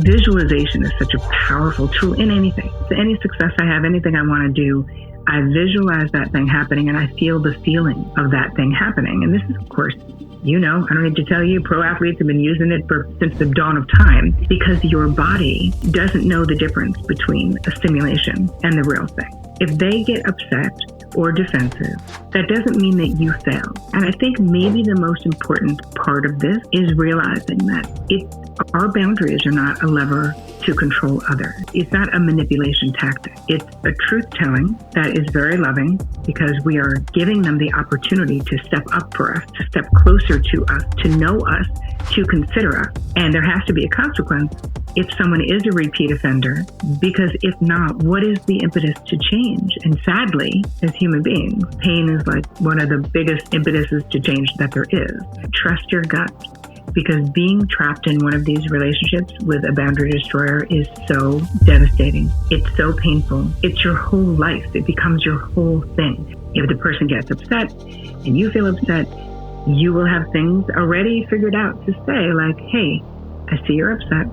Visualization is such a powerful tool in anything. So any success I have, anything I want to do, I visualize that thing happening and I feel the feeling of that thing happening. And this is, of course, I don't need to tell you, pro athletes have been using it since the dawn of time, because your body doesn't know the difference between a simulation and the real thing. If they get upset or defensive, that doesn't mean that you fail. And I think maybe the most important part of this is realizing that our boundaries are not a lever to control others. It's not a manipulation tactic. It's a truth telling that is very loving, because we are giving them the opportunity to step up for us, to step closer to us, to know us, to consider us. And there has to be a consequence if someone is a repeat offender, because if not, what is the impetus to change? And sadly, as human beings, pain is like one of the biggest impetuses to change that there is. Trust your gut, because being trapped in one of these relationships with a boundary destroyer is so devastating. It's so painful. It's your whole life. It becomes your whole thing. If the person gets upset and you feel upset, you will have things already figured out to say, like, hey, I see you're upset.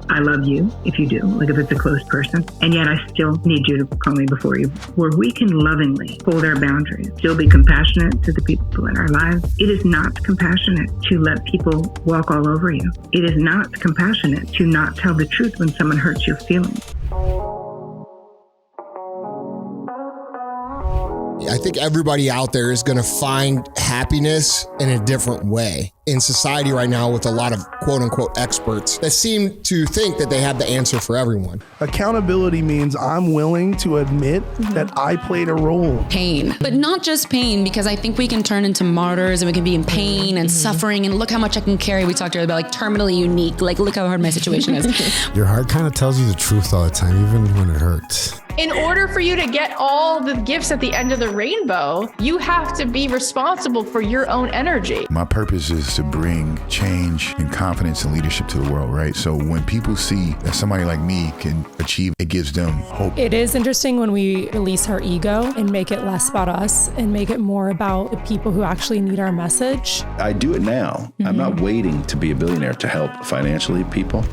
I love you if you do, like if it's a close person, and yet I still need you to call me before you, where we can lovingly hold our boundaries, still be compassionate to the people in our lives. It is not compassionate to let people walk all over you. It is not compassionate to not tell the truth when someone hurts your feelings. I think everybody out there is going to find happiness in a different way. In society right now, with a lot of quote unquote experts that seem to think that they have the answer for everyone. Accountability means I'm willing to admit that I played a role. Pain, but not just pain, because I think we can turn into martyrs and we can be in pain and suffering and look how much I can carry. We talked earlier about like terminally unique, like look how hard my situation is. Your heart kind of tells you the truth all the time, even when it hurts. In order for you to get all the gifts at the end of the rainbow, you have to be responsible for your own energy. My purpose is to bring change and confidence and leadership to the world, right? So when people see that somebody like me can achieve, it gives them hope. It is interesting when we release our ego and make it less about us and make it more about the people who actually need our message. I do it now. I'm not waiting to be a billionaire to help financially people.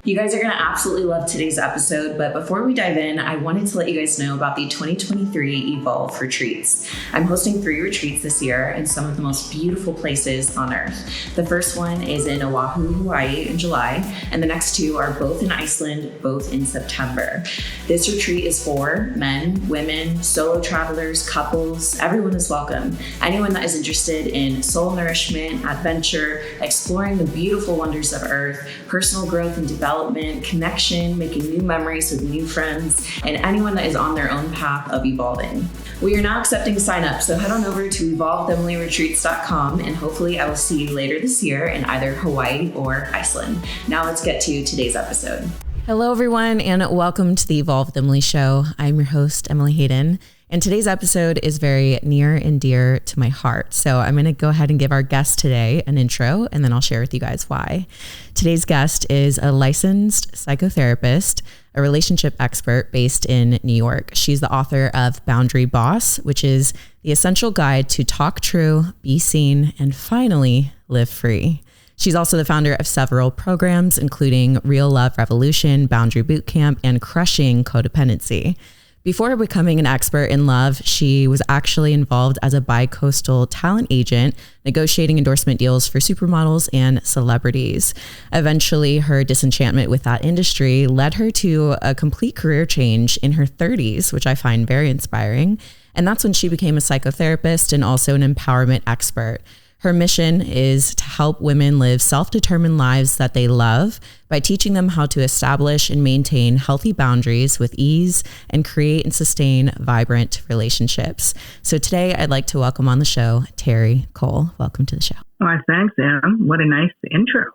You guys are going to absolutely love today's episode, but before we dive in, I wanted to let you guys know about the 2023 Evolve retreats. I'm hosting 3 retreats this year in some of the most beautiful places on earth. The first one is in Oahu, Hawaii in July, and the next 2 are both in Iceland, both in September. This retreat is for men, women, solo travelers, couples. Everyone is welcome. Anyone that is interested in soul nourishment, adventure, exploring the beautiful wonders of earth, personal growth and development, connection, making new memories with new friends, and anyone that is on their own path of evolving. We are now accepting signups, so head on over to evolvedemilyretreats.com and hopefully I will see you later this year in either Hawaii or Iceland. Now let's get to today's episode. Hello, everyone, and welcome to the Evolve with Emily show. I'm your host, Emily Hayden, and today's episode is very near and dear to my heart. So I'm going to go ahead and give our guest today an intro, and then I'll share with you guys why. Today's guest is a licensed psychotherapist, a relationship expert based in New York. She's the author of Boundary Boss, which is the essential guide to talk true, be seen, and finally live free. She's also the founder of several programs, including Real Love Revolution, Boundary Bootcamp, and Crushing Codependency. Before becoming an expert in love, she was actually involved as a bi-coastal talent agent, negotiating endorsement deals for supermodels and celebrities. Eventually, her disenchantment with that industry led her to a complete career change in her 30s, which I find very inspiring. And that's when she became a psychotherapist and also an empowerment expert. Her mission is to help women live self-determined lives that they love by teaching them how to establish and maintain healthy boundaries with ease and create and sustain vibrant relationships. So today I'd like to welcome on the show, Terri Cole. Welcome to the show. Oh, thanks, Em. What a nice intro.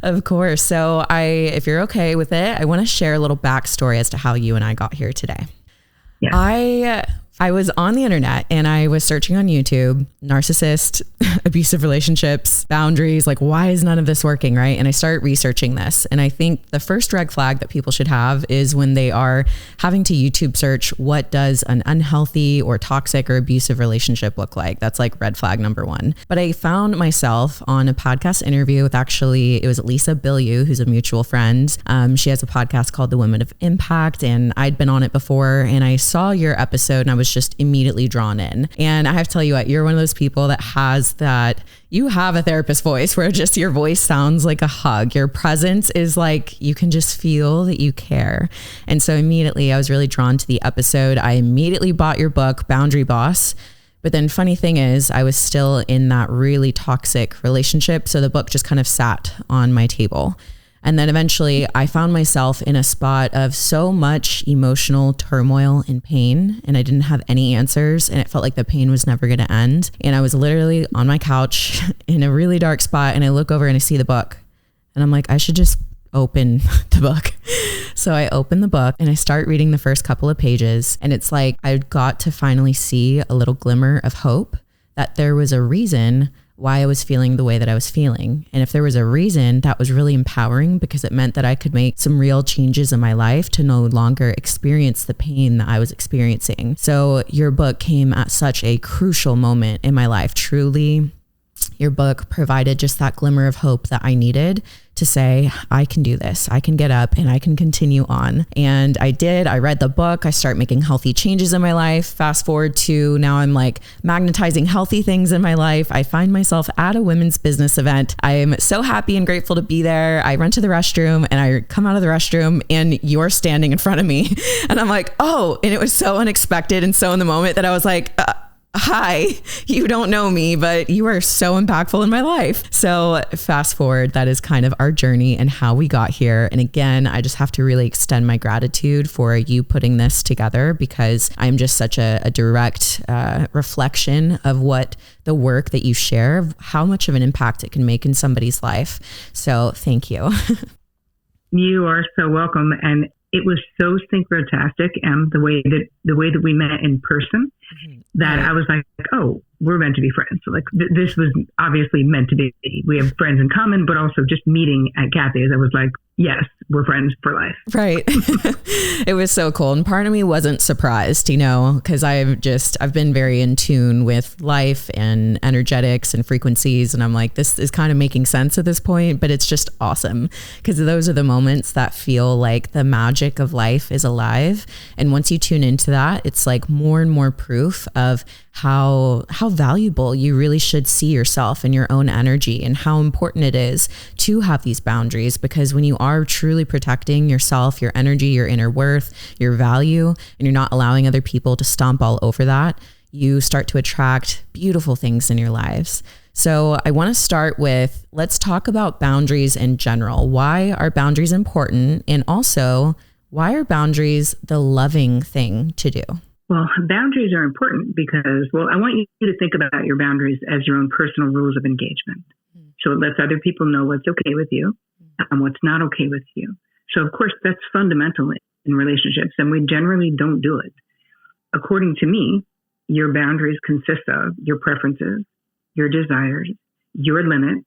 Of course. So if you're okay with it, I want to share a little backstory as to how you and I got here today. Yeah. I I was on the internet and I was searching on YouTube, narcissist, abusive relationships, boundaries, like why is none of this working, right? And I started researching this. And I think the first red flag that people should have is when they are having to YouTube search, what does an unhealthy or toxic or abusive relationship look like? That's like red flag number one. But I found myself on a podcast interview with it was Lisa Bilyeu, who's a mutual friend. She has a podcast called The Women of Impact, and I'd been on it before, and I saw your episode and I was just immediately drawn in. And I have to tell you what, you're one of those people that has that, you have a therapist voice where just your voice sounds like a hug. Your presence is like, you can just feel that you care. And so immediately I was really drawn to the episode. I immediately bought your book, Boundary Boss. But then funny thing is, I was still in that really toxic relationship. So the book just kind of sat on my table. And then eventually I found myself in a spot of so much emotional turmoil and pain, and I didn't have any answers, and it felt like the pain was never going to end. And I was literally on my couch in a really dark spot, and I look over and I see the book, and I'm like, I should just open the book. So I open the book and I start reading the first couple of pages, and it's like I got to finally see a little glimmer of hope that there was a reason why I was feeling the way that I was feeling. And if there was a reason, that was really empowering because it meant that I could make some real changes in my life to no longer experience the pain that I was experiencing. So your book came at such a crucial moment in my life. Truly, your book provided just that glimmer of hope that I needed to say, I can do this. I can get up and I can continue on. And I did. I read the book. I start making healthy changes in my life. Fast forward to now, I'm like magnetizing healthy things in my life. I find myself at a women's business event. I am so happy and grateful to be there. I run to the restroom and I come out of the restroom and you're standing in front of me. And I'm like, oh, and it was so unexpected and so in the moment that I was like, hi, you don't know me, but you are so impactful in my life. So fast forward, that is kind of our journey and how we got here. And again, I just have to really extend my gratitude for you putting this together because I'm just such a direct reflection of what the work that you share, how much of an impact it can make in somebody's life. So thank you. You are so welcome. And it was so synchronistic, the way that we met in person, that I was like, oh, we're meant to be friends. So like this was obviously meant to be. We have friends in common, but also just meeting at Kathy's, I was like, yes, we're friends for life. Right. It was so cool. And part of me wasn't surprised, because I've been very in tune with life and energetics and frequencies. And I'm like, this is kind of making sense at this point, but it's just awesome because those are the moments that feel like the magic of life is alive. And once you tune into that, it's like more and more proof of how valuable you really should see yourself and your own energy and how important it is to have these boundaries, because when you are truly protecting yourself, your energy, your inner worth, your value, and you're not allowing other people to stomp all over that, you start to attract beautiful things in your lives. So I want to start with, let's talk about boundaries in general. Why are boundaries important? And also, why are boundaries the loving thing to do? Well, boundaries are important because, I want you to think about your boundaries as your own personal rules of engagement. So it lets other people know what's okay with you and what's not okay with you. So, of course, that's fundamental in relationships, and we generally don't do it. According to me, your boundaries consist of your preferences, your desires, your limits,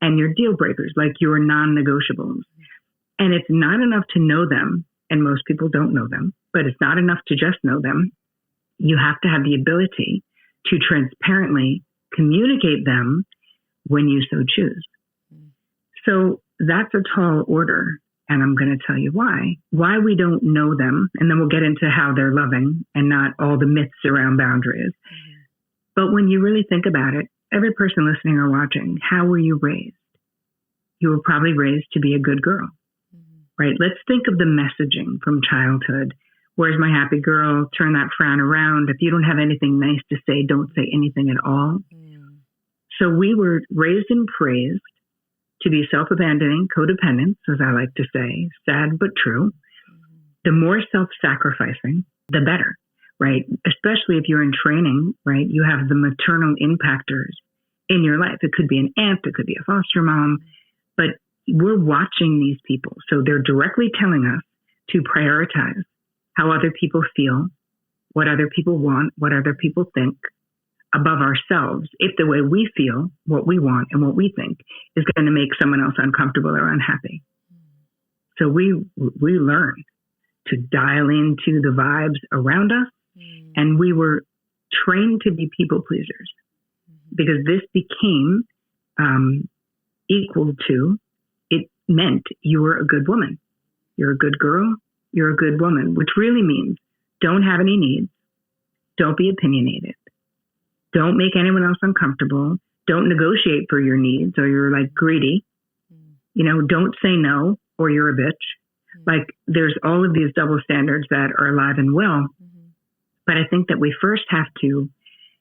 and your deal breakers, like your non-negotiables. And it's not enough to know them, and most people don't know them, but it's not enough to just know them. You have to have the ability to transparently communicate them when you so choose. So that's a tall order, and I'm going to tell you why we don't know them, and then we'll get into how they're loving and not all the myths around boundaries. But when you really think about it, every person listening or watching, how were you raised? You were probably raised to be a good girl, right? Let's think of the messaging from childhood. Where's my happy girl? Turn that frown around. If you don't have anything nice to say, don't say anything at all. So we were raised and praised to be self-abandoning, codependent, as I like to say, sad but true. The more self-sacrificing, the better, right? Especially if you're in training, right? You have the maternal impactors in your life. It could be an aunt, it could be a foster mom, but we're watching these people. So they're directly telling us to prioritize how other people feel what other people want, what other people think above ourselves, if the way we feel, what we want and what we think is going to make someone else uncomfortable or unhappy. So we learn to dial into the vibes around us, and we were trained to be people pleasers because this became equal to, it meant you were a good woman. You're a good girl. You're a good woman, which really means don't have any needs. Don't be opinionated. Don't make anyone else uncomfortable. Don't negotiate for your needs or you're like greedy. You know, don't say no or you're a bitch. Like there's all of these double standards that are alive and well. But I think that we first have to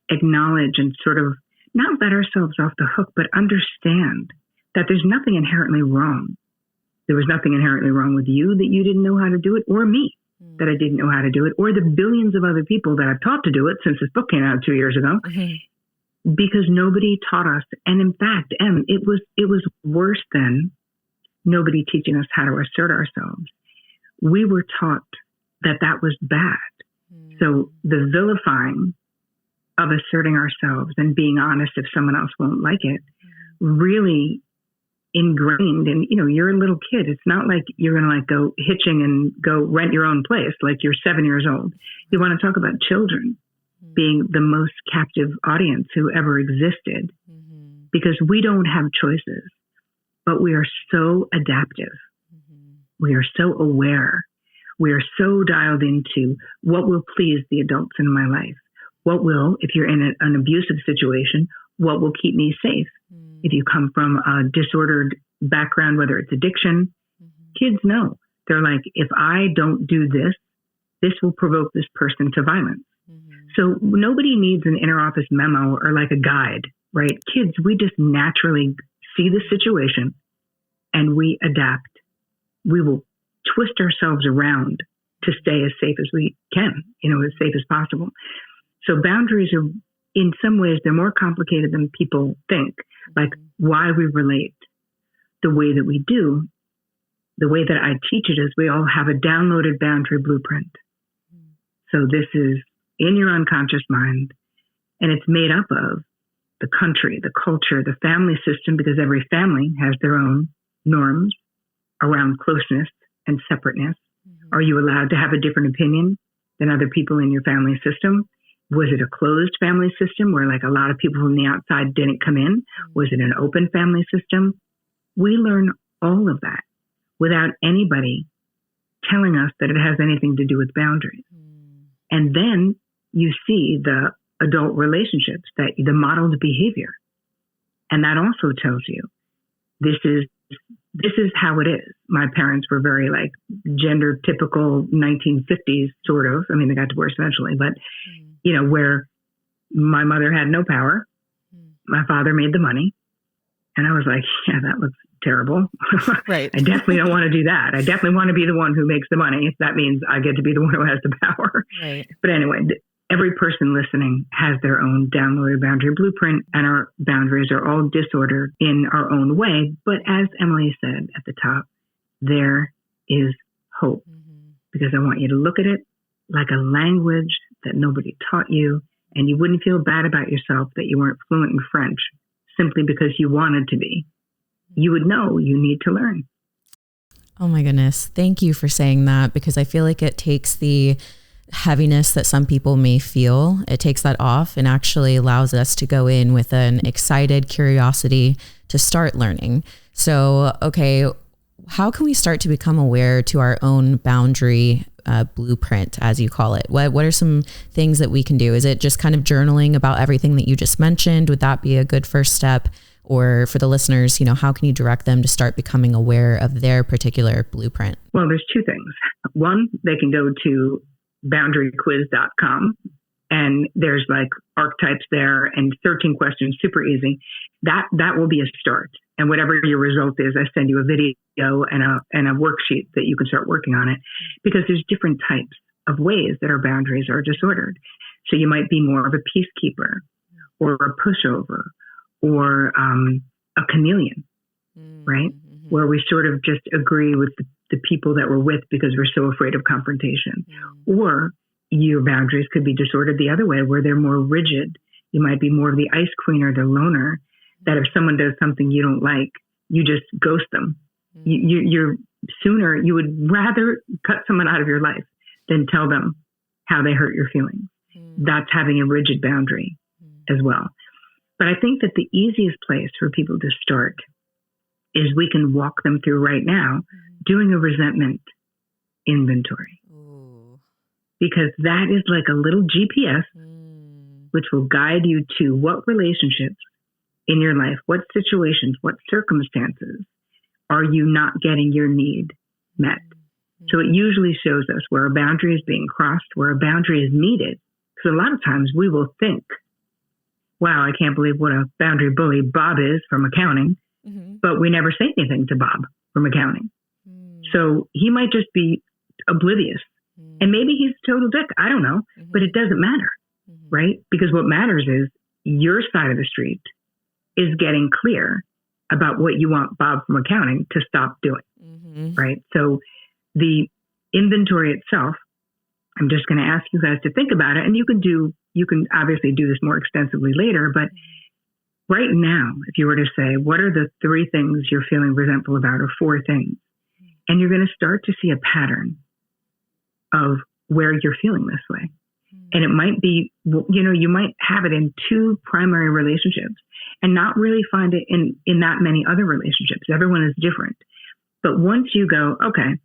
acknowledge and sort of not let ourselves off the hook, but understand that there's nothing inherently wrong. There was nothing inherently wrong with you that you didn't know how to do it, or me that I didn't know how to do it, or the billions of other people that I've taught to do it since this book came out 2 years ago, because nobody taught us. And in fact, it was worse than nobody teaching us how to assert ourselves. We were taught that that was bad. So the vilifying of asserting ourselves and being honest if someone else won't like it really ingrained. And, you know, you're a little kid. It's not like you're going to like go hitching and go rent your own place like you're 7 years old. You want to talk about children being the most captive audience who ever existed because we don't have choices, but we are so adaptive. We are so aware. We are so dialed into what will please the adults in my life. What will, if you're in an abusive situation, what will keep me safe? If you come from a disordered background, whether it's addiction, kids know. They're like, if I don't do this, this will provoke this person to violence. So nobody needs an inner office memo or like a guide, right? Kids, we just naturally see the situation and we adapt. We will twist ourselves around to stay as safe as we can, you know, as safe as possible. So boundaries are, in some ways, they're more complicated than people think, like why we relate the way that we do. The way that I teach it is we all have a downloaded boundary blueprint. So this is in your unconscious mind, and it's made up of the country, the culture, the family system, because every family has their own norms around closeness and separateness. Are you allowed to have a different opinion than other people in your family system? Was it a closed family system where like a lot of people from the outside didn't come in? Was it an open family system? We learn all of that without anybody telling us that it has anything to do with boundaries. And then you see the adult relationships, that the modeled behavior. And that also tells you this is how it is. My parents were very like gender typical 1950s sort of. I mean, they got divorced eventually, but you know, where my mother had no power. My father made the money. And I was like, yeah, that looks terrible. Right. I definitely don't want to do that. I definitely want to be the one who makes the money. If that means I get to be the one who has the power. Right. But anyway, every person listening has their own downloaded boundary blueprint, and our boundaries are all disordered in our own way. But as Emily said at the top, there is hope, because I want you to look at it like a language that nobody taught you, and you wouldn't feel bad about yourself that you weren't fluent in French simply because you wanted to be. You would know you need to learn. Oh my goodness. Thank you for saying that, because I feel like it takes the heaviness that some people may feel, it takes that off and actually allows us to go in with an excited curiosity to start learning. So, okay, how can we start to become aware to our own boundary blueprint, as you call it? What are some things that we can do? Is it just kind of journaling about everything that you just mentioned? Would that be a good first step? Or for the listeners, you know, how can you direct them to start becoming aware of their particular blueprint? Well, there's two things. One, they can go to boundaryquiz.com, and there's like archetypes there and 13 questions, super easy. That will be a start. And whatever your result is, I send you a video and a worksheet that you can start working on it, because there's different types of ways that our boundaries are disordered. So you might be more of a peacekeeper or a pushover or a chameleon, right? Where we sort of just agree with the people that we're with because we're so afraid of confrontation. Or your boundaries could be disordered the other way, where they're more rigid. You might be more of the ice queen or the loner, that if someone does something you don't like, you just ghost them. You're sooner, you would rather cut someone out of your life than tell them how they hurt your feelings. That's having a rigid boundary as well. But I think that the easiest place for people to start is we can walk them through right now doing a resentment inventory. Because that is like a little GPS, which will guide you to what relationships in your life, what situations, what circumstances are you not getting your need met. So it usually shows us where a boundary is being crossed, where a boundary is needed. Because a lot of times we will think, wow, I can't believe what a boundary bully Bob is from accounting, but we never say anything to Bob from accounting. So he might just be oblivious. And maybe he's a total dick. I don't know, but it doesn't matter, right? Because what matters is your side of the street is getting clear about what you want Bob from accounting to stop doing, right? So the inventory itself, I'm just going to ask you guys to think about it. And you can obviously do this more extensively later, but right now, if you were to say, what are the 3 things you're feeling resentful about, or 4 things? And you're going to start to see a pattern of where you're feeling this way. And it might be, you might have it in 2 primary relationships and not really find it in that many other relationships. Everyone is different. But once you go, okay,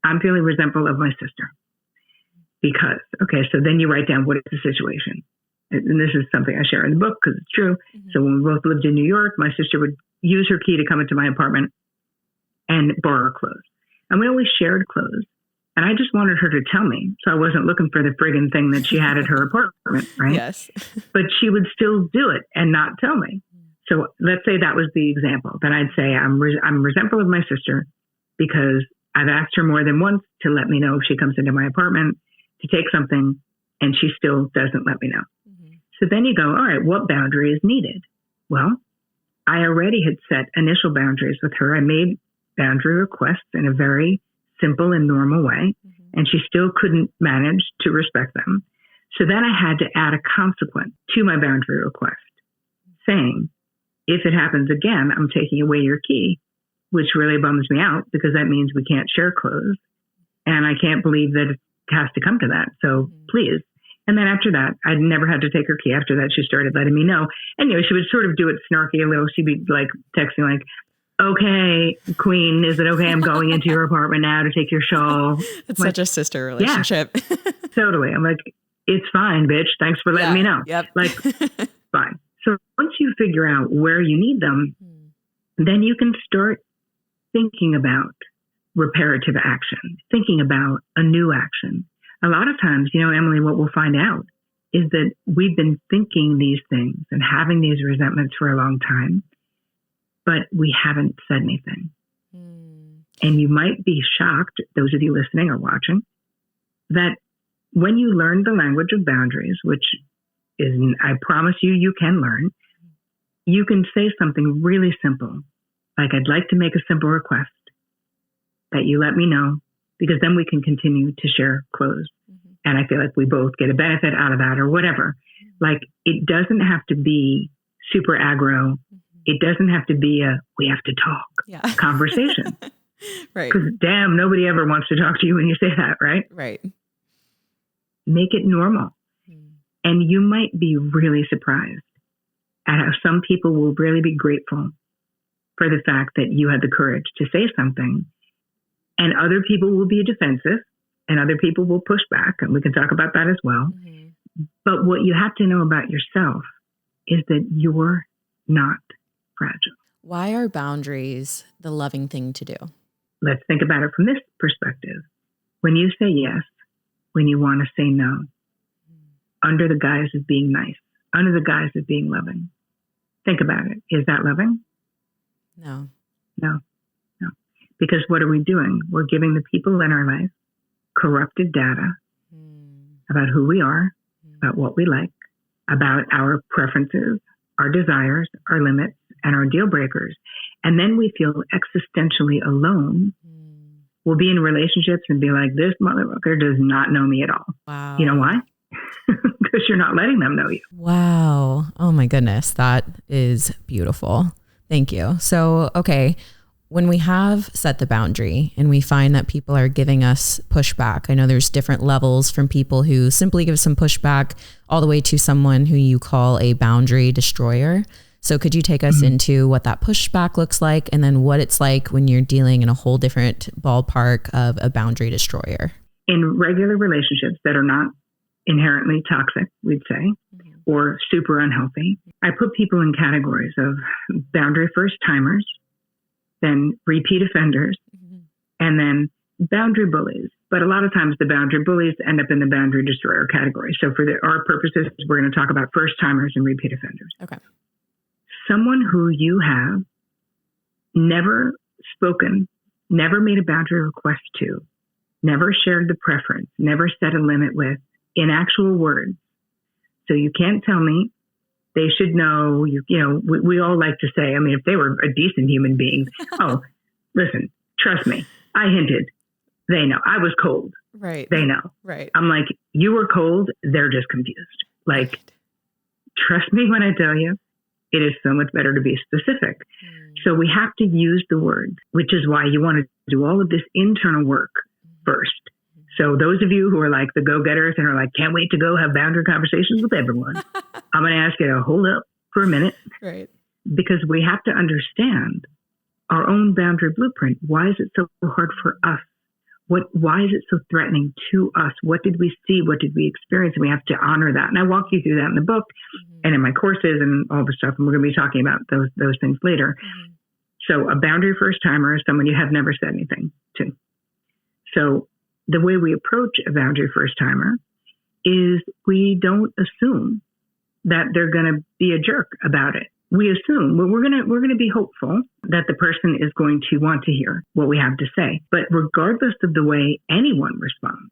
I'm feeling resentful of my sister because, okay, so then you write down what is the situation. And this is something I share in the book because it's true. So when we both lived in New York, my sister would use her key to come into my apartment and borrow clothes. And we always shared clothes. And I just wanted her to tell me, so I wasn't looking for the friggin' thing that she had at her apartment, right? Yes. But she would still do it and not tell me. So let's say that was the example. Then I'd say I'm resentful of my sister because I've asked her more than once to let me know if she comes into my apartment to take something, and she still doesn't let me know. So then you go, all right, what boundary is needed? Well, I already had set initial boundaries with her. I made boundary requests in a very simple and normal way, and she still couldn't manage to respect them. So then I had to add a consequence to my boundary request, saying, if it happens again, I'm taking away your key, which really bums me out because that means we can't share clothes. And I can't believe that it has to come to that. So please. And then after that, I never had to take her key. After that, she started letting me know. And, she would sort of do it snarky a little. She'd be like texting like, okay, queen, is it okay? I'm going into your apartment now to take your shawl. It's such a sister relationship. Yeah, totally. I'm like, it's fine, bitch. Thanks for letting me know. Yep. Like, fine. So once you figure out where you need them, then you can start thinking about reparative action, thinking about a new action. A lot of times, Emily, what we'll find out is that we've been thinking these things and having these resentments for a long time, but we haven't said anything. And you might be shocked, those of you listening or watching, that when you learn the language of boundaries, which is, I promise you can learn, you can say something really simple, like, I'd like to make a simple request that you let me know, because then we can continue to share clothes. And I feel like we both get a benefit out of that or whatever. Like, it doesn't have to be super aggro. It doesn't have to be we have to talk conversation. Right. Because damn, nobody ever wants to talk to you when you say that, right? Right. Make it normal. And you might be really surprised at how some people will really be grateful for the fact that you had the courage to say something. And other people will be defensive and other people will push back. And we can talk about that as well. But what you have to know about yourself is that you're not fragile. Why are boundaries the loving thing to do? Let's think about it from this perspective. When you say yes, when you want to say no, under the guise of being nice, under the guise of being loving, think about it. Is that loving? No. Because what are we doing? We're giving the people in our life corrupted data about who we are, about what we like, about our preferences, our desires, our limits, and our deal breakers. And then we feel existentially alone will be in relationships and be like, this motherfucker does not know me at all. Wow. You know why? Because you're not letting them know you. Wow. Oh my goodness. That is beautiful. Thank you. So, okay. When we have set the boundary and we find that people are giving us pushback, I know there's different levels from people who simply give some pushback all the way to someone who you call a boundary destroyer. So could you take us into what that pushback looks like and then what it's like when you're dealing in a whole different ballpark of a boundary destroyer? In regular relationships that are not inherently toxic, we'd say, or super unhealthy, I put people in categories of boundary first timers, then repeat offenders, and then boundary bullies. But a lot of times the boundary bullies end up in the boundary destroyer category. So for our purposes, we're going to talk about first timers and repeat offenders. Okay. Someone who you have never spoken, never made a boundary request to, never shared the preference, never set a limit with in actual words. So you can't tell me they should know, we all like to say, I mean, if they were a decent human being, oh, listen, trust me, I hinted, they know. I was cold. Right. They know. Right. I'm like, you were cold, they're just confused. Like, trust me when I tell you, it is so much better to be specific. So we have to use the words, which is why you want to do all of this internal work first. So those of you who are like the go-getters and are like, can't wait to go have boundary conversations with everyone, I'm going to ask you to hold up for a minute. Right. Because we have to understand our own boundary blueprint. Why is it so hard for us? Why is it so threatening to us? What did we see? What did we experience? And we have to honor that. And I walk you through that in the book and in my courses and all the stuff. And we're going to be talking about those things later. So a boundary first timer is someone you have never said anything to. So the way we approach a boundary first timer is we don't assume that they're going to be a jerk about it. We assume we're going to be hopeful that the person is going to want to hear what we have to say. But regardless of the way anyone responds,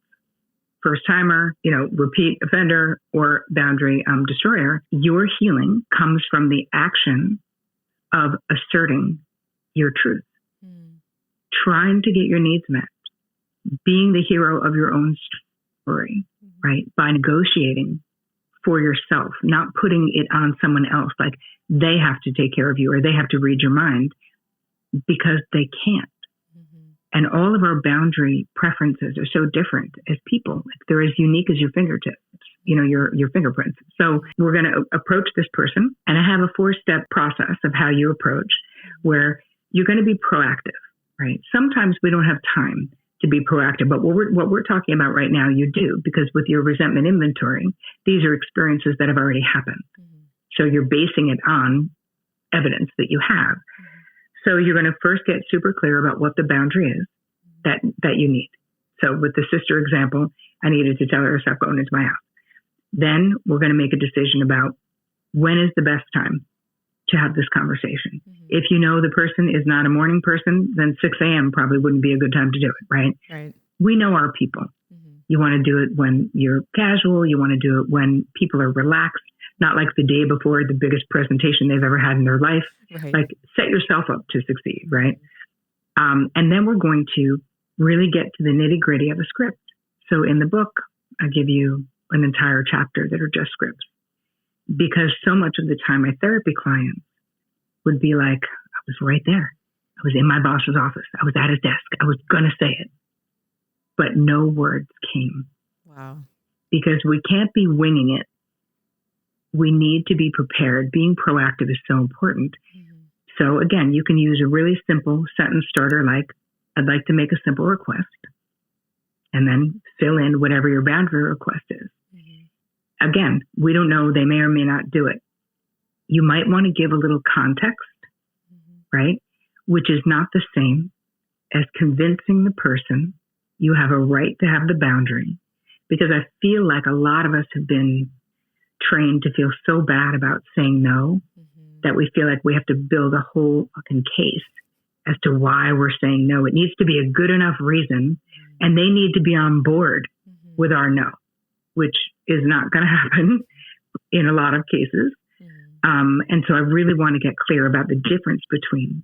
first timer, repeat offender or boundary destroyer, your healing comes from the action of asserting your truth, trying to get your needs met, being the hero of your own story, right? By negotiating for yourself, not putting it on someone else, like they have to take care of you or they have to read your mind, because they can't. And all of our boundary preferences are so different as people. Like they're as unique as your fingertips, your fingerprints. So we're going to approach this person, and I have a 4-step process of how you approach, where you're going to be proactive, right? Sometimes we don't have time to be proactive, but what we're talking about right now, you do, because with your resentment inventory, these are experiences that have already happened. So you're basing it on evidence that you have. So you're going to first get super clear about what the boundary is that you need. So with the sister example, I needed to tell her to stop going into my house. Then we're going to make a decision about when is the best time to have this conversation. If you know the person is not a morning person, then 6 a.m. probably wouldn't be a good time to do it, right? Right. We know our people. You want to do it when you're casual. You want to do it when people are relaxed, not like the day before the biggest presentation they've ever had in their life. Right. Like set yourself up to succeed, right? And then we're going to really get to the nitty gritty of a script. So in the book, I give you an entire chapter that are just scripts, because so much of the time my therapy clients would be like, I was right there. I was in my boss's office. I was at his desk. I was going to say it, but no words came. Wow. Because we can't be winging it. We need to be prepared. Being proactive is so important. So again, you can use a really simple sentence starter like, I'd like to make a simple request, and then fill in whatever your boundary request is. Again, we don't know. They may or may not do it. You might want to give a little context, right? Which is not the same as convincing the person you have a right to have the boundary. Because I feel like a lot of us have been trained to feel so bad about saying no that we feel like we have to build a whole fucking case as to why we're saying no. It needs to be a good enough reason, and they need to be on board with our no, which is not going to happen in a lot of cases. And so I really want to get clear about the difference between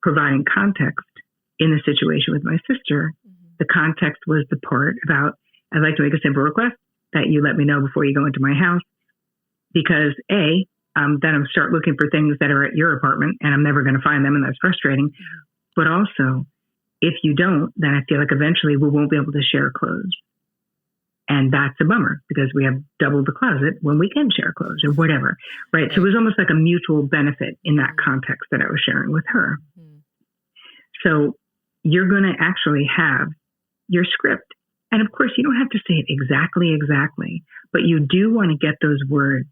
providing context in the situation with my sister The context was the part about, I'd like to make a simple request that you let me know before you go into my house, because then I'm start looking for things that are at your apartment and I'm never going to find them, and that's frustrating. But also, if you don't, then I feel like eventually we won't be able to share clothes. And that's a bummer because we have double the closet when we can share clothes or whatever, right? So it was almost like a mutual benefit in that context that I was sharing with her. So you're going to actually have your script. And of course, you don't have to say it exactly, but you do want to get those words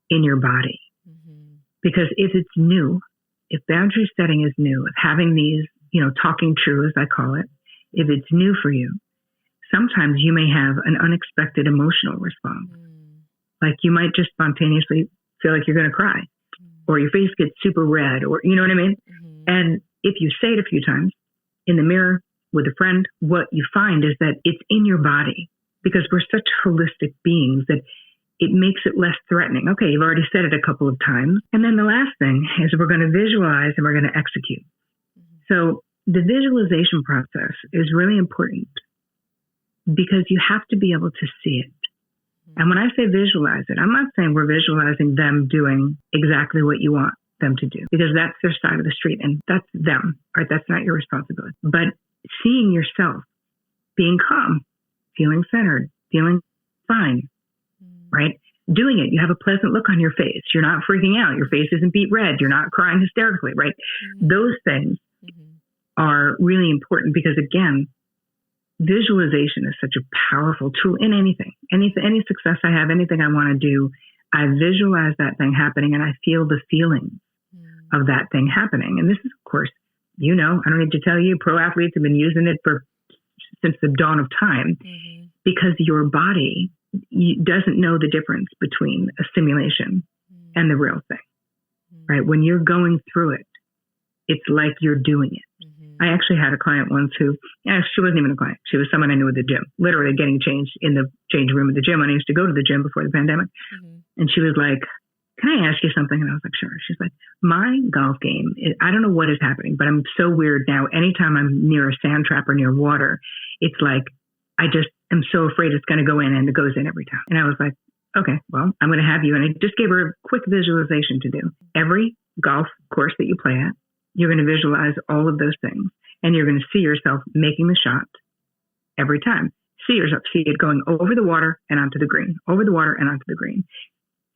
in your body. Because if it's new, if boundary setting is new, if having these, talking true, as I call it, if it's new for you, sometimes you may have an unexpected emotional response. Like you might just spontaneously feel like you're going to cry, or your face gets super red, or you know what I mean? And if you say it a few times in the mirror with a friend, what you find is that it's in your body, because we're such holistic beings that it makes it less threatening. Okay, you've already said it a couple of times. And then the last thing is we're going to visualize and we're going to execute. So the visualization process is really important because you have to be able to see it. And when I say visualize it, I'm not saying we're visualizing them doing exactly what you want them to do, because that's their side of the street and that's them, right? That's not your responsibility. But seeing yourself being calm, feeling centered, feeling fine, right? Doing it. You have a pleasant look on your face. You're not freaking out. Your face isn't beet red. You're not crying hysterically, right? Those things are really important because, again, visualization is such a powerful tool in anything. Any success I have, anything I want to do, I visualize that thing happening and I feel the feeling of that thing happening. And this is, of course, I don't need to tell you, pro athletes have been using it since the dawn of time, because your body doesn't know the difference between a simulation and the real thing, right? When you're going through it, it's like you're doing it. I actually had a client once she wasn't even a client. She was someone I knew at the gym, literally getting changed in the change room at the gym. I used to go to the gym before the pandemic. And she was like, can I ask you something? And I was like, sure. She's like, my golf game, I don't know what is happening, but I'm so weird now. Anytime I'm near a sand trap or near water, it's like, I just am so afraid it's going to go in, and it goes in every time. And I was like, okay, well, I'm going to have you. And I just gave her a quick visualization to do. Every golf course that you play at, you're going to visualize all of those things, and you're going to see yourself making the shot every time. See it going over the water and onto the green, over the water and onto the green.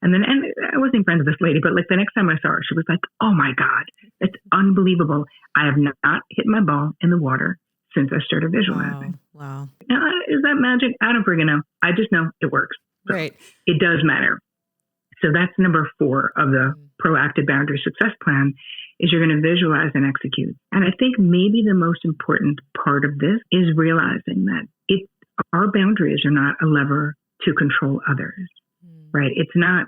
And I wasn't friends with this lady, but like the next time I saw her, she was like, oh my God, it's unbelievable. I have not hit my ball in the water since I started visualizing. Wow. Now, is that magic? I don't freaking know. I just know it works. So right. It does matter. So that's number 4 of the proactive boundary success plan, is you're going to visualize and execute. And I think maybe the most important part of this is realizing that our boundaries are not a lever to control others, right? It's not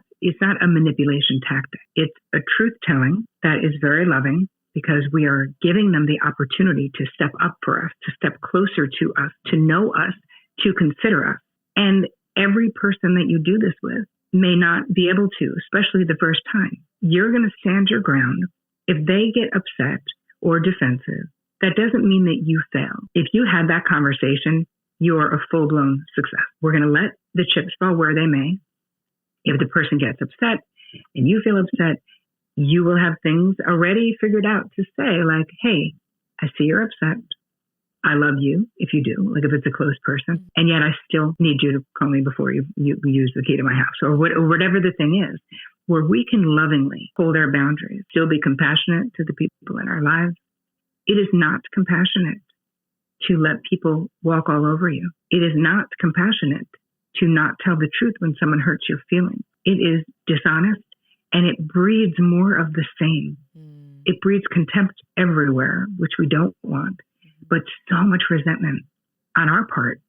a manipulation tactic. It's a truth telling that is very loving, because we are giving them the opportunity to step up for us, to step closer to us, to know us, to consider us. And every person that you do this with may not be able to, especially the first time. You're going to stand your ground. If they get upset or defensive, that doesn't mean that you fail. If you had that conversation, you're a full-blown success. We're going to let the chips fall where they may. If the person gets upset and you feel upset, you will have things already figured out to say, like, hey, I see you're upset. I love you if you do, like if it's a close person. And yet I still need you to call me before you use the key to my house, or whatever the thing is, where we can lovingly hold our boundaries, still be compassionate to the people in our lives. It is not compassionate to let people walk all over you. It is not compassionate to not tell the truth when someone hurts your feelings. It is dishonest, and it breeds more of the same. It breeds contempt everywhere, which we don't want, but so much resentment on our part,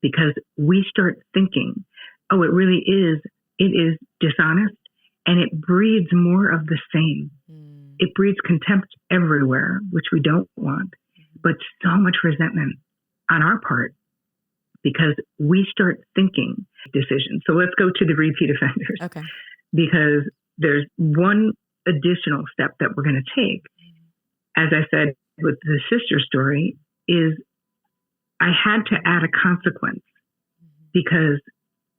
because we start thinking, oh, it is dishonest, and it breeds more of the same. It breeds contempt everywhere, which we don't want, but so much resentment on our part, because we start thinking decisions. So let's go to the repeat offenders. Okay. Because there's one additional step that we're going to take, as I said with the sister story, is I had to add a consequence because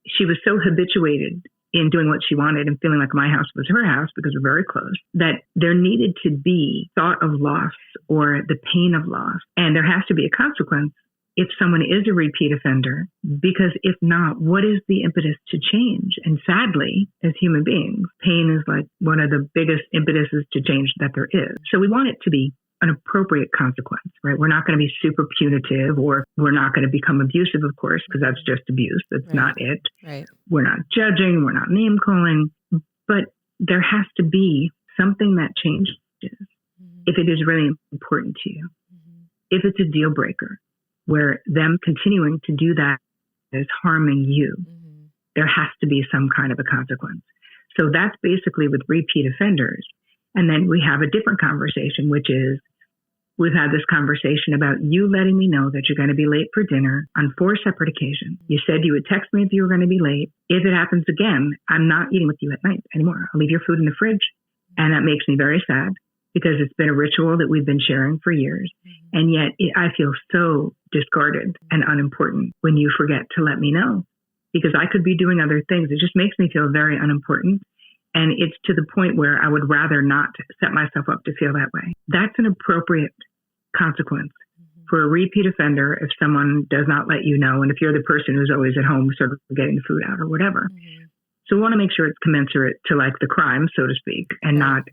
she was so habituated in doing what she wanted and feeling like my house was her house because we're very close, that there needed to be thought of loss or the pain of loss. And there has to be a consequence if someone is a repeat offender, because if not, what is the impetus to change? And sadly, as human beings, pain is like one of the biggest impetuses to change that there is. So we want it to be an appropriate consequence, right? We're not going to be super punitive, or we're not going to become abusive, of course, because that's just abuse. That's not it. Right. We're not judging. We're not name calling. But there has to be something that changes if it is really important to you. If it's a deal breaker, where them continuing to do that is harming you, there has to be some kind of a consequence. So that's basically with repeat offenders. And then we have a different conversation, which is, we've had this conversation about you letting me know that you're going to be late for dinner on 4 separate occasions. You said you would text me if you were going to be late. If it happens again, I'm not eating with you at night anymore. I'll leave your food in the fridge. And that makes me very sad, because it's been a ritual that we've been sharing for years. And yet I feel so discarded and unimportant when you forget to let me know, because I could be doing other things. It just makes me feel very unimportant. And it's to the point where I would rather not set myself up to feel that way. That's an appropriate consequence for a repeat offender if someone does not let you know, and if you're the person who's always at home sort of getting the food out or whatever. So we want to make sure it's commensurate to like the crime, so to speak, and not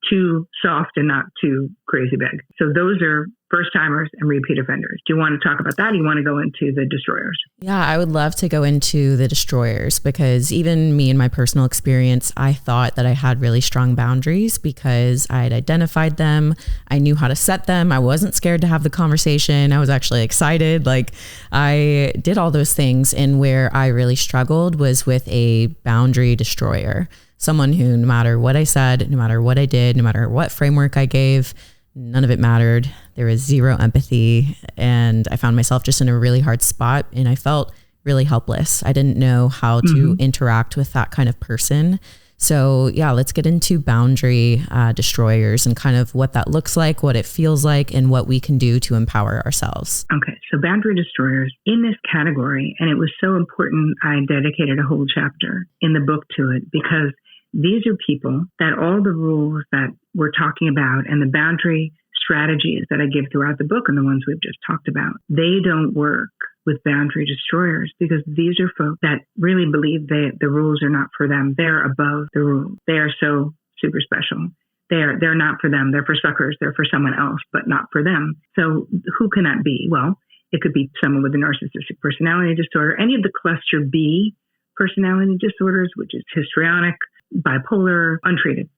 too soft and not too crazy big. So those are first timers and repeat offenders. Do you want to talk about that? Or do you want to go into the destroyers? Yeah, I would love to go into the destroyers, because even me in my personal experience, I thought that I had really strong boundaries because I had identified them. I knew how to set them. I wasn't scared to have the conversation. I was actually excited. Like, I did all those things. And where I really struggled was with a boundary destroyer. Someone who, no matter what I said, no matter what I did, no matter what framework I gave, none of it mattered. There was zero empathy. And I found myself just in a really hard spot. And I felt really helpless. I didn't know how to interact with that kind of person. So yeah, let's get into boundary destroyers and kind of what that looks like, what it feels like, and what we can do to empower ourselves. Okay, so boundary destroyers in this category, and it was so important, I dedicated a whole chapter in the book to it, because these are people that all the rules that we're talking about and the boundary strategies that I give throughout the book and the ones we've just talked about, they don't work with boundary destroyers, because these are folks that really believe the rules are not for them. They're above the rules. They are so super special. They're not for them. They're for suckers. They're for someone else, but not for them. So who can that be? Well, it could be someone with a narcissistic personality disorder, any of the cluster B personality disorders, which is histrionic, bipolar, untreated.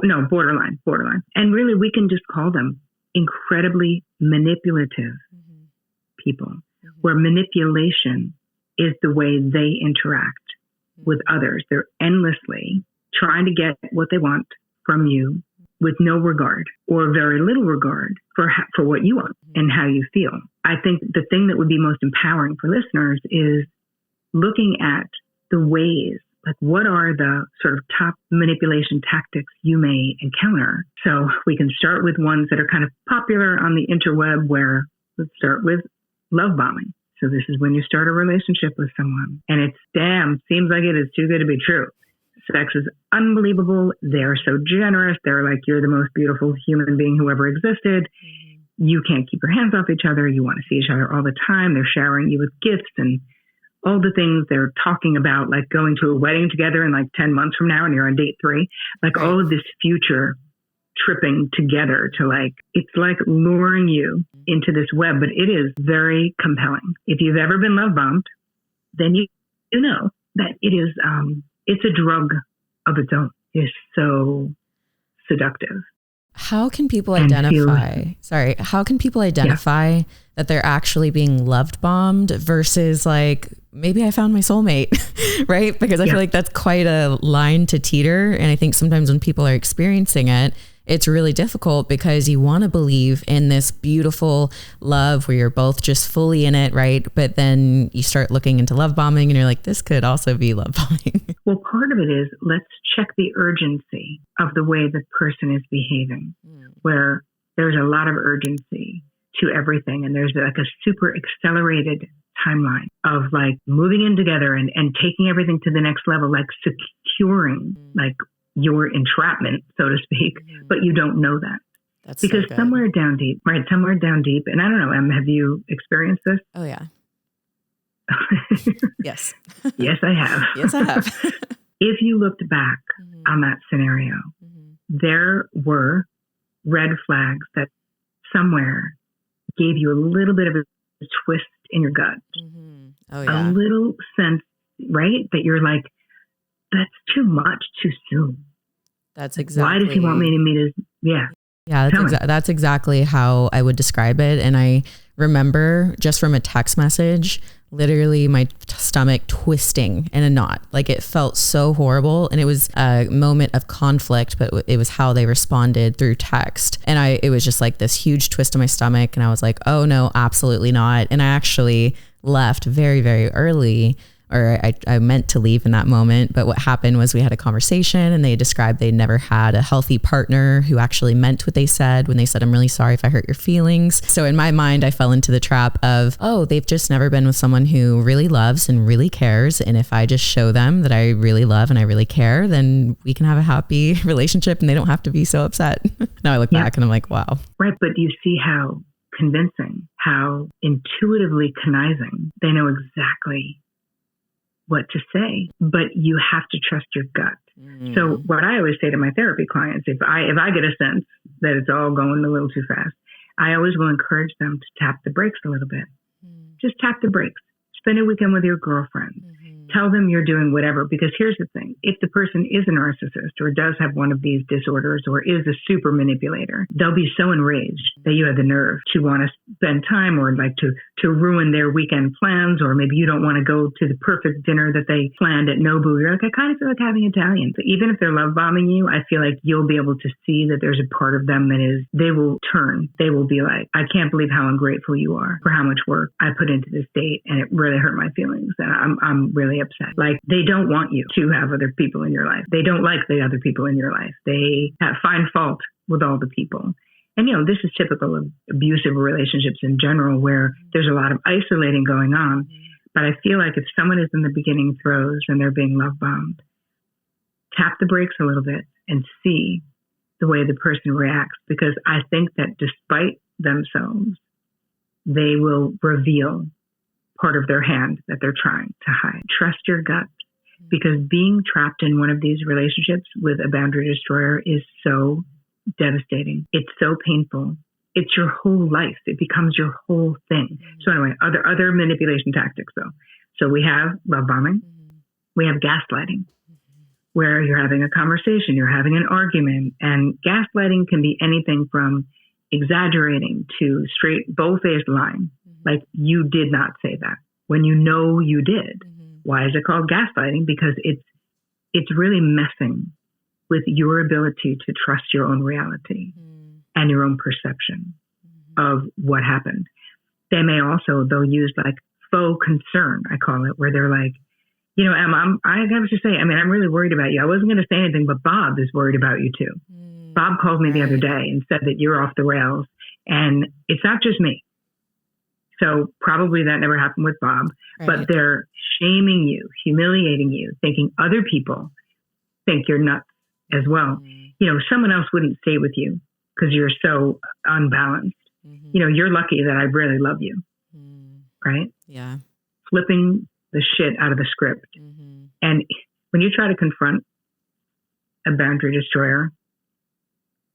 No, borderline. And really, we can just call them incredibly manipulative people, where manipulation is the way they interact with others. They're endlessly trying to get what they want from you with no regard or very little regard for what you want and how you feel. I think the thing that would be most empowering for listeners is looking at the ways, like what are the sort of top manipulation tactics you may encounter. So we can start with ones that are kind of popular on the interweb, where let's start with love bombing. So this is when you start a relationship with someone and it's seems like it is too good to be true. Sex is unbelievable. They're so generous. They're like, you're the most beautiful human being who ever existed. You can't keep your hands off each other. You want to see each other all the time. They're showering you with gifts and all the things they're talking about, like going to a wedding together in like 10 months from now and you're on date 3, like all of this future tripping together to like, it's like luring you into this web, but it is very compelling. If you've ever been love bombed, then you know that it is, it's a drug of its own. It's so seductive. How can people identify that they're actually being loved bombed versus like, maybe I found my soulmate, right? Because I feel like that's quite a line to teeter. And I think sometimes when people are experiencing it, it's really difficult because you want to believe in this beautiful love where you're both just fully in it, right? But then you start looking into love bombing and you're like, this could also be love bombing. Well, part of it is, let's check the urgency of the way the person is behaving, where there's a lot of urgency to everything. And there's like a super accelerated timeline of like moving in together and taking everything to the next level, like securing like your entrapment, so to speak, but you don't know that. That's because so somewhere down deep, right? Somewhere down deep. And I don't know, have you experienced this? Oh yeah. Yes. Yes, I have. Yes, I have. If you looked back on that scenario, there were red flags that somewhere gave you a little bit of a twist in your gut. Oh yeah. A little sense, right? That you're like, that's too much too soon. That's exactly. Why does he want me to meet his, yeah. Yeah, that's exactly how I would describe it. And I remember just from a text message, literally my stomach twisting in a knot. Like it felt so horrible. And it was a moment of conflict, but it was how they responded through text. And it was just like this huge twist in my stomach. And I was like, oh no, absolutely not. And I actually left very, very early. Or I meant to leave in that moment. But what happened was we had a conversation and they described they'd never had a healthy partner who actually meant what they said when they said, I'm really sorry if I hurt your feelings. So in my mind, I fell into the trap of, oh, they've just never been with someone who really loves and really cares. And if I just show them that I really love and I really care, then we can have a happy relationship and they don't have to be so upset. Now I look back and I'm like, wow. Right. But you see how convincing, how intuitively conniving, they know exactly what to say, but you have to trust your gut. So what I always say to my therapy clients, if I get a sense that it's all going a little too fast, I always will encourage them to tap the brakes a little bit. Just tap the brakes. Spend a weekend with your girlfriend. Tell them you're doing whatever, because here's the thing. If the person is a narcissist or does have one of these disorders or is a super manipulator, they'll be so enraged that you have the nerve to want to spend time or like to ruin their weekend plans, or maybe you don't want to go to the perfect dinner that they planned at Nobu. You're like, I kind of feel like having Italian. So even if they're love bombing you, I feel like you'll be able to see that there's a part of them that is, they will turn. They will be like, I can't believe how ungrateful you are for how much work I put into this date, and it really hurt my feelings, and I'm really upset. Like, they don't want you to have other people in your life. They don't like the other people in your life. They find fault with all the people. And, you know, this is typical of abusive relationships in general, where there's a lot of isolating going on. But I feel like if someone is in the beginning throes and they're being love bombed, tap the brakes a little bit and see the way the person reacts. Because I think that despite themselves, they will reveal part of their hand that they're trying to hide. Trust your gut, because being trapped in one of these relationships with a boundary destroyer is so devastating. It's so painful. It's your whole life. It becomes your whole thing. So anyway, other manipulation tactics though. So we have love bombing. We have gaslighting, where you're having a conversation, you're having an argument, and gaslighting can be anything from exaggerating to straight bold-faced lying. Like, you did not say that when you know you did. Why is it called gaslighting? Because it's really messing with your ability to trust your own reality and your own perception of what happened. They'll use like faux concern, I call it, where they're like, you know, I have to say, I mean, I'm really worried about you. I wasn't going to say anything, but Bob is worried about you too. Bob called me the other day and said that you're off the rails, and it's not just me. So probably that never happened with Bob, but they're shaming you, humiliating you, thinking other people think you're nuts as well. You know, someone else wouldn't stay with you because you're so unbalanced. You know, you're lucky that I really love you. Right? Yeah. Flipping the shit out of the script. And when you try to confront a boundary destroyer,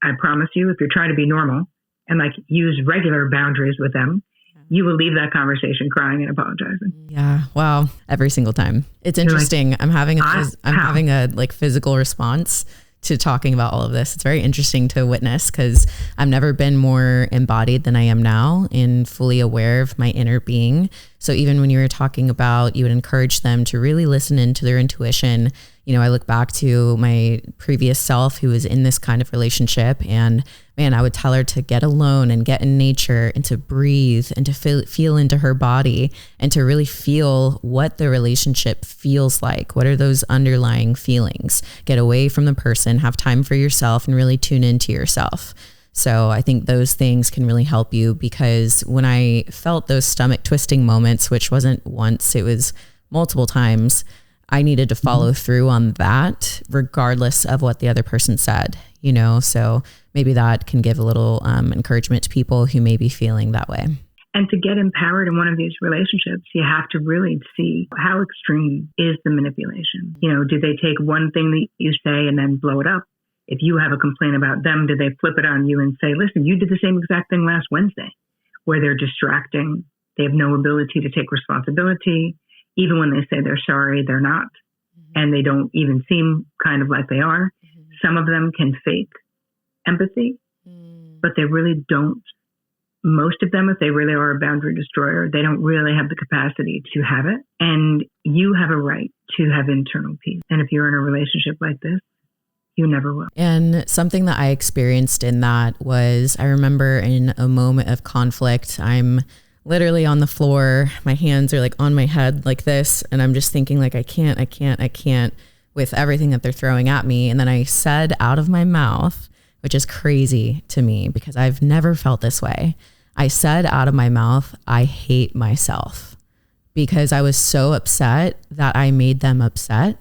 I promise you, if you're trying to be normal and like use regular boundaries with them, you will leave that conversation crying and apologizing. Yeah. Wow. Every single time. It's interesting. Like, I'm having a like physical response to talking about all of this. It's very interesting to witness, because I've never been more embodied than I am now and fully aware of my inner being. So even when you were talking about, you would encourage them to really listen into their intuition. You know, I look back to my previous self who was in this kind of relationship, and man, I would tell her to get alone and get in nature and to breathe and to feel into her body and to really feel what the relationship feels like. What are those underlying feelings? Get away from the person, have time for yourself, and really tune into yourself. So I think those things can really help you, because when I felt those stomach twisting moments, which wasn't once, it was multiple times, I needed to follow through on that regardless of what the other person said, you know? So maybe that can give a little encouragement to people who may be feeling that way. And to get empowered in one of these relationships, you have to really see how extreme is the manipulation. You know, do they take one thing that you say and then blow it up? If you have a complaint about them, do they flip it on you and say, listen, you did the same exact thing last Wednesday, where they're distracting. They have no ability to take responsibility. Even when they say they're sorry, they're not. And they don't even seem kind of like they are. Some of them can fake empathy, but they really don't. Most of them, if they really are a boundary destroyer, they don't really have the capacity to have it. And you have a right to have internal peace. And if you're in a relationship like this, you never will. And something that I experienced in that was, I remember in a moment of conflict, I'm literally on the floor. My hands are like on my head like this. And I'm just thinking like, I can't with everything that they're throwing at me. And then I said out of my mouth, which is crazy to me because I've never felt this way. I said out of my mouth, I hate myself, because I was so upset that I made them upset.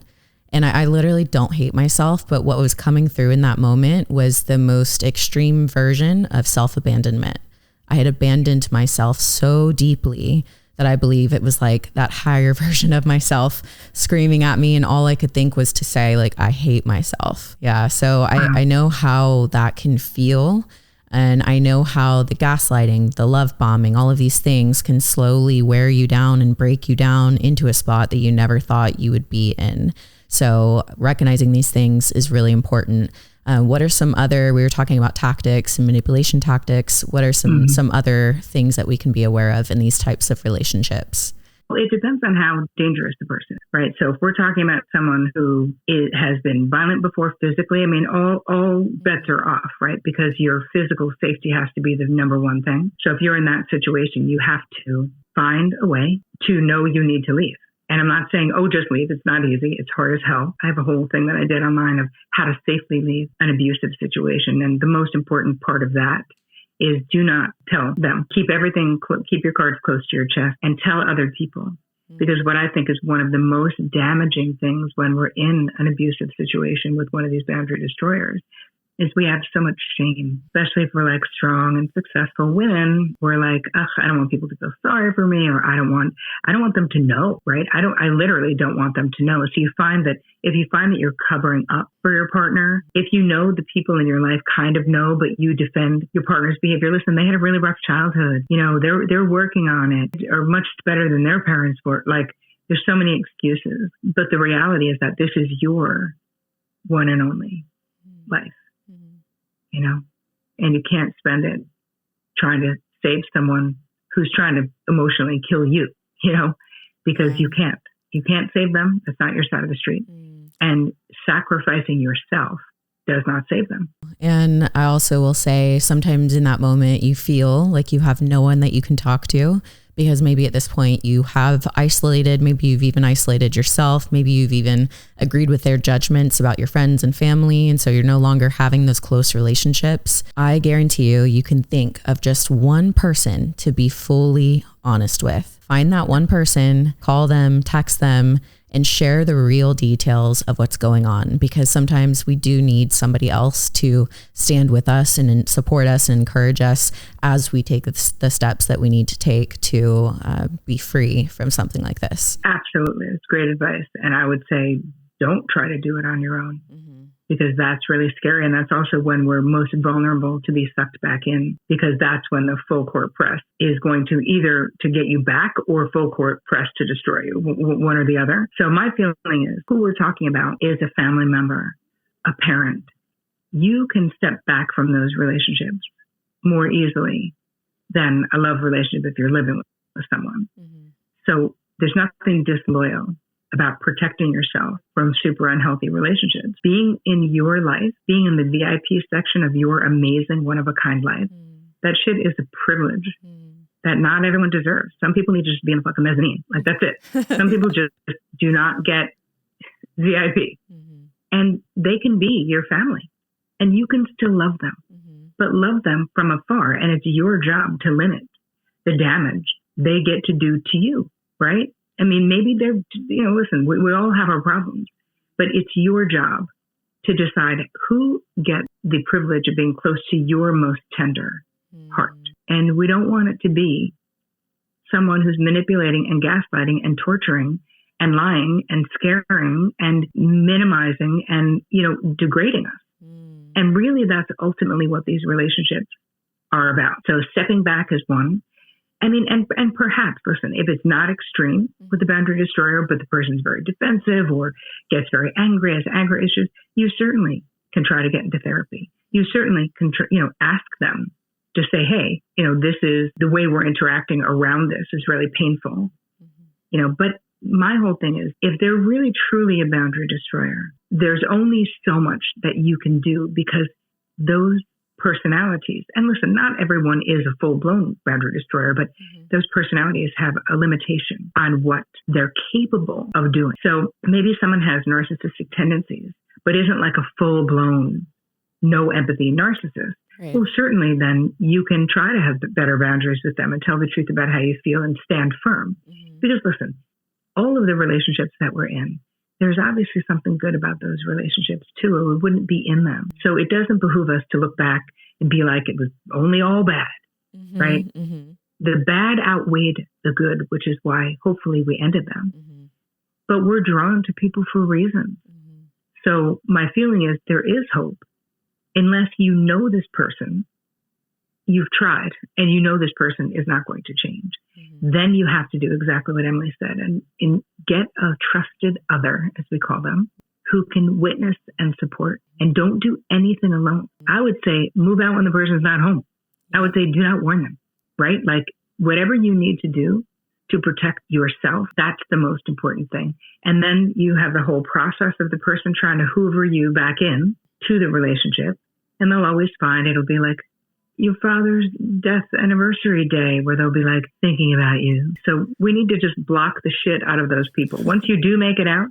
And I literally don't hate myself, but what was coming through in that moment was the most extreme version of self-abandonment. I had abandoned myself so deeply that I believe it was like that higher version of myself screaming at me. And all I could think was to say like, I hate myself. Yeah. So I know how that can feel. And I know how the gaslighting, the love bombing, all of these things can slowly wear you down and break you down into a spot that you never thought you would be in. So recognizing these things is really important. What are some other, we were talking about tactics and manipulation tactics. What are some other things that we can be aware of in these types of relationships? Well, it depends on how dangerous the person is, right? So if we're talking about someone who has been violent before physically, I mean, all bets are off, right? Because your physical safety has to be the number one thing. So if you're in that situation, you have to find a way to know you need to leave. And I'm not saying, oh, just leave. It's not easy. It's hard as hell. I have a whole thing that I did online of how to safely leave an abusive situation. And the most important part of that is do not tell them. Keep your cards close to your chest and tell other people. Because what I think is one of the most damaging things when we're in an abusive situation with one of these boundary destroyers is we have so much shame, especially if we're like strong and successful women. We're like, ugh, I don't want people to feel sorry for me, or I don't want them to know, right? I literally don't want them to know. So you find that if you find that you're covering up for your partner, if you know the people in your life kind of know, but you defend your partner's behavior, listen, they had a really rough childhood. You know, they're working on it, or much better than their parents were. Like, there's so many excuses, but the reality is that this is your one and only life. You know, and you can't spend it trying to save someone who's trying to emotionally kill you, you know, because you can't save them. That's not your side of the street. And sacrificing yourself does not save them. And I also will say sometimes in that moment you feel like you have no one that you can talk to, because maybe at this point you have isolated, maybe you've even isolated yourself, maybe you've even agreed with their judgments about your friends and family, and so you're no longer having those close relationships. I guarantee you can think of just one person to be fully honest with. Find that one person, call them, text them, and share the real details of what's going on, because sometimes we do need somebody else to stand with us and support us and encourage us as we take the steps that we need to take to be free from something like this. Absolutely. It's great advice. And I would say, don't try to do it on your own, because that's really scary. And that's also when we're most vulnerable to be sucked back in, because that's when the full court press is going to either to get you back or full court press to destroy you, one or the other. So my feeling is who we're talking about is a family member, a parent. You can step back from those relationships more easily than a love relationship if you're living with someone. So there's nothing disloyal about protecting yourself from super unhealthy relationships. Being in your life, being in the VIP section of your amazing one-of-a-kind life, that shit is a privilege that not everyone deserves. Some people need to just be in a fucking mezzanine. Like, that's it. Some people just do not get VIP. And they can be your family. And you can still love them. but love them from afar. And it's your job to limit the damage they get to do to you, right? I mean, maybe they're, listen, we all have our problems, but it's your job to decide who gets the privilege of being close to your most tender heart. And we don't want it to be someone who's manipulating and gaslighting and torturing and lying and scaring and minimizing and, degrading us. And really, that's ultimately what these relationships are about. So stepping back is one. I mean, and perhaps, listen, if it's not extreme with the boundary destroyer, but the person's very defensive or gets very angry, has anger issues, you certainly can try to get into therapy. You certainly can, ask them to say, hey, this is the way we're interacting around this is really painful. But my whole thing is, if they're really truly a boundary destroyer, there's only so much that you can do because those personalities, and listen, not everyone is a full-blown boundary destroyer, but those personalities have a limitation on what they're capable of doing. So maybe someone has narcissistic tendencies, but isn't like a full-blown, no empathy narcissist. Right. Well, certainly then you can try to have better boundaries with them and tell the truth about how you feel and stand firm. Because listen, all of the relationships that we're in, there's obviously something good about those relationships too, or we wouldn't be in them. So it doesn't behoove us to look back and be like, it was only all bad, right? The bad outweighed the good, which is why hopefully we ended them. But we're drawn to people for reasons. So my feeling is there is hope. Unless you know this person, you've tried, and you know this person is not going to change. Then you have to do exactly what Emily said and get a trusted other, as we call them, who can witness and support, and don't do anything alone. I would say move out when the person's not home. I would say do not warn them, right? Like whatever you need to do to protect yourself, that's the most important thing. And then you have the whole process of the person trying to hoover you back in to the relationship. And they'll always find it'll be like your father's death anniversary day where they'll be like thinking about you. So we need to just block the shit out of those people. Once you do make it out,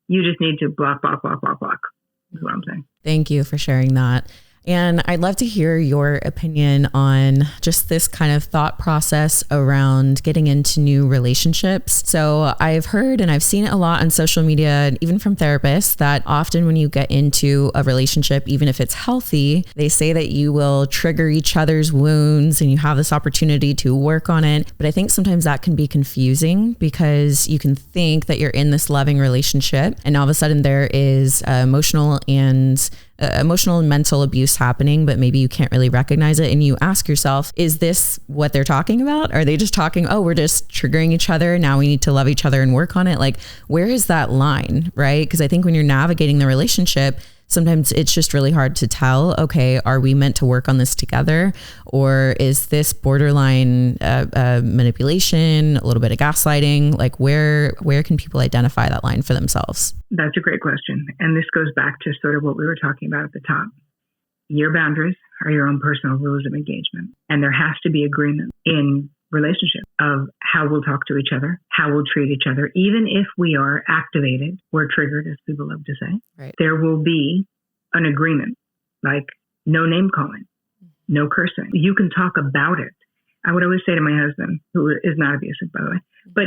you just need to block, is what I'm saying. Thank you for sharing that. And I'd love to hear your opinion on just this kind of thought process around getting into new relationships. So I've heard and I've seen it a lot on social media and even from therapists that often when you get into a relationship, even if it's healthy, they say that you will trigger each other's wounds and you have this opportunity to work on it. But I think sometimes that can be confusing because you can think that you're in this loving relationship and all of a sudden there is emotional and mental abuse happening, but maybe you can't really recognize it. And you ask yourself, is this what they're talking about? Are they just talking, oh, we're just triggering each other. Now we need to love each other and work on it. Like, where is that line, right? Because I think when you're navigating the relationship, sometimes it's just really hard to tell, okay, are we meant to work on this together? Or is this borderline manipulation, a little bit of gaslighting? Like where can people identify that line for themselves? That's a great question. And this goes back to sort of what we were talking about at the top. Your boundaries are your own personal rules of engagement. And there has to be agreement in relationship of how we'll talk to each other, how we'll treat each other, even if we are activated or triggered, as people love to say. Right. There will be an agreement, like no name calling, no cursing. You can talk about it. I would always say to my husband, who is not abusive, by the way, but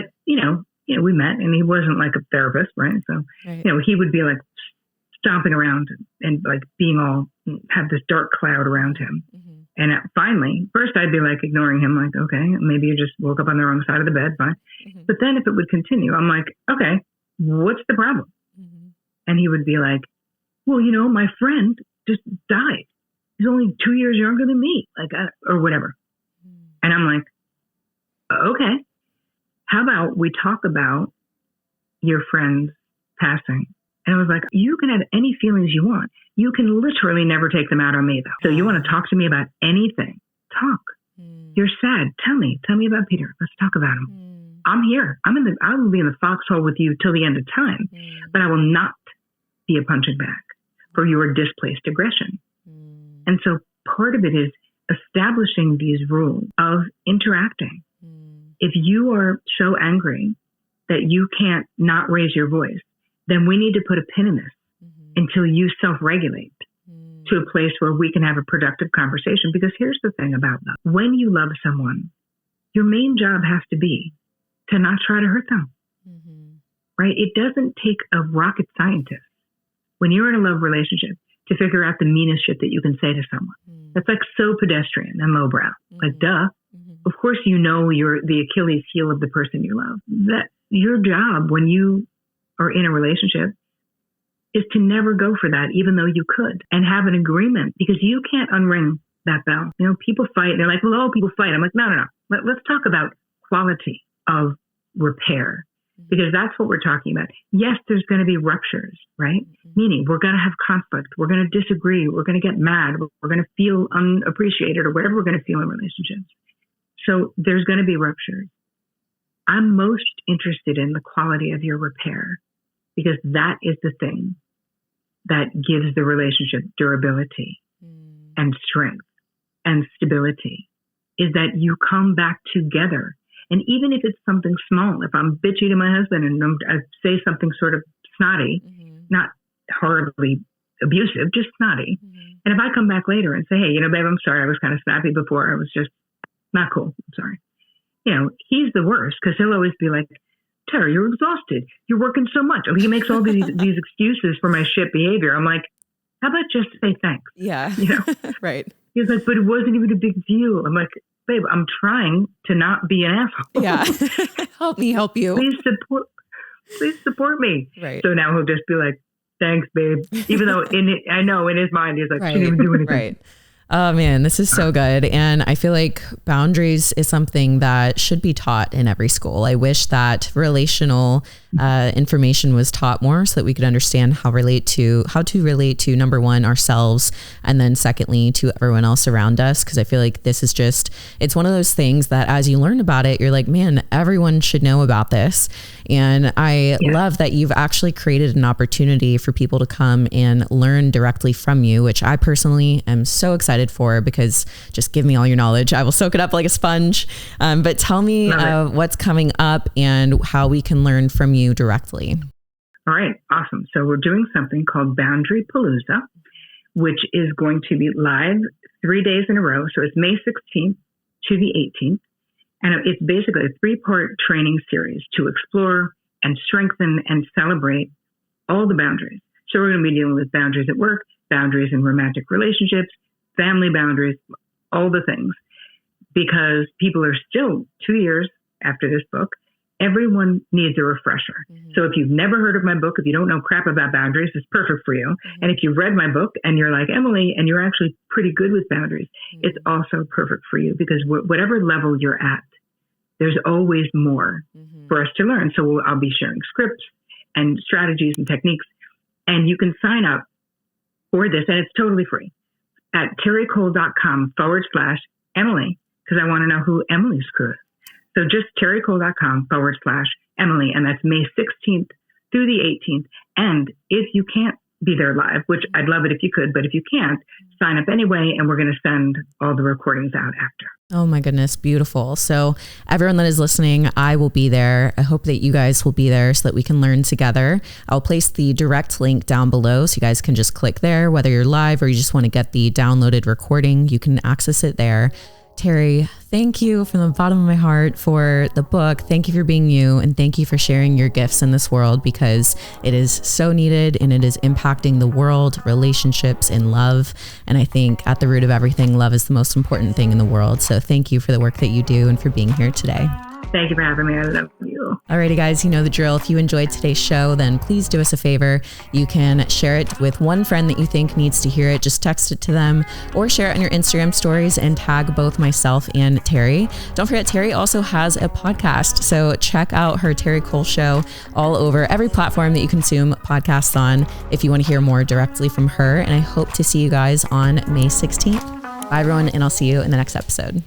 we met and he wasn't like a therapist, right? So, he would be like stomping around and like being all, have this dark cloud around him. And finally, first I'd be like ignoring him, like, okay, maybe you just woke up on the wrong side of the bed, fine. But then if it would continue, I'm like, okay, what's the problem? And he would be like, well, my friend just died. He's only 2 years younger than me, like, or whatever. And I'm like, okay, how about we talk about your friend's passing? And I was like, you can have any feelings you want. You can literally never take them out on me, though. So you want to talk to me about anything? Talk. You're sad. Tell me about Peter. Let's talk about him. I'm here. I will be in the foxhole with you till the end of time, but I will not be a punching bag for your displaced aggression. And so part of it is establishing these rules of interacting. If you are so angry that you can't not raise your voice, then we need to put a pin in this until you self-regulate. to a place where we can have a productive conversation. Because here's the thing about love. When you love someone, your main job has to be to not try to hurt them, right? It doesn't take a rocket scientist when you're in a love relationship to figure out the meanest shit that you can say to someone. That's like so pedestrian and lowbrow. Like, duh. Of course, you know, you're the Achilles heel of the person you love. That your job when you are in a relationship is to never go for that, even though you could, and have an agreement, because you can't unring that bell. You know, people fight. They're like, well, all people fight. I'm like, no. Let's talk about quality of repair, because that's what we're talking about. Yes, there's going to be ruptures, right? Meaning we're going to have conflict. We're going to disagree. We're going to get mad. We're going to feel unappreciated, or whatever we're going to feel in relationships. So there's going to be ruptures. I'm most interested in the quality of your repair, because that is the thing that gives the relationship durability and strength and stability, is that you come back together. And even if it's something small, if I'm bitchy to my husband and I say something sort of snotty, not horribly abusive, just snotty. And if I come back later and say, hey, you know, babe, I'm sorry, I was kind of snappy before. I was just not cool. I'm sorry. You know, he's the worst, because he'll always be like, Terri, you're exhausted. You're working so much. He makes all these excuses for my shit behavior. I'm like, how about just say thanks? Yeah. You know? Right. He's like, but it wasn't even a big deal. I'm like, babe, I'm trying to not be an asshole. Yeah. Help me help you. Please support me. Right. So now he'll just be like, thanks, babe. Even though I know in his mind, he's like, she didn't even do anything. Right. Oh man, this is so good. And I feel like boundaries is something that should be taught in every school. I wish that relational information was taught more, so that we could understand how to relate to number one, ourselves, and then secondly to everyone else around us. Cause I feel like this is it's one of those things that as you learn about it, you're like, man, everyone should know about this. And I love that you've actually created an opportunity for people to come and learn directly from you, which I personally am so excited for, because just give me all your knowledge. I will soak it up like a sponge. But tell me what's coming up and how we can learn from you directly. All right. Awesome. So we're doing something called Boundary Palooza, which is going to be live 3 days in a row. So it's May 16th to the 18th. And it's basically a 3-part training series to explore and strengthen and celebrate all the boundaries. So we're going to be dealing with boundaries at work, boundaries in romantic relationships, family boundaries, all the things, because people are still 2 years after this book. Everyone needs a refresher. So if you've never heard of my book, if you don't know crap about boundaries, it's perfect for you. And if you've read my book and you're like Emily and you're actually pretty good with boundaries, it's also perfect for you, because whatever level you're at, there's always more for us to learn. So I'll be sharing scripts and strategies and techniques, and you can sign up for this, and it's totally free at terricole.com/Emily, because I want to know who Emily's crew is. So just terricole.com/Emily, and that's May 16th through the 18th. And if you can't be there live, which I'd love it if you could, but if you can't, sign up anyway, and we're going to send all the recordings out after. Oh my goodness. Beautiful. So everyone that is listening, I will be there. I hope that you guys will be there so that we can learn together. I'll place the direct link down below, so you guys can just click there, whether you're live or you just want to get the downloaded recording, you can access it there. Terri, thank you from the bottom of my heart for the book. Thank you for being you, and thank you for sharing your gifts in this world, because it is so needed and it is impacting the world, relationships, and love. And I think at the root of everything, love is the most important thing in the world. So thank you for the work that you do and for being here today. Thank you for having me. I love you. Alrighty, guys, you know the drill. If you enjoyed today's show, then please do us a favor. You can share it with one friend that you think needs to hear it. Just text it to them or share it on your Instagram stories and tag both myself and Terri. Don't forget, Terri also has a podcast. So check out her Terri Cole Show all over every platform that you consume podcasts on if you want to hear more directly from her. And I hope to see you guys on May 16th. Bye, everyone, and I'll see you in the next episode.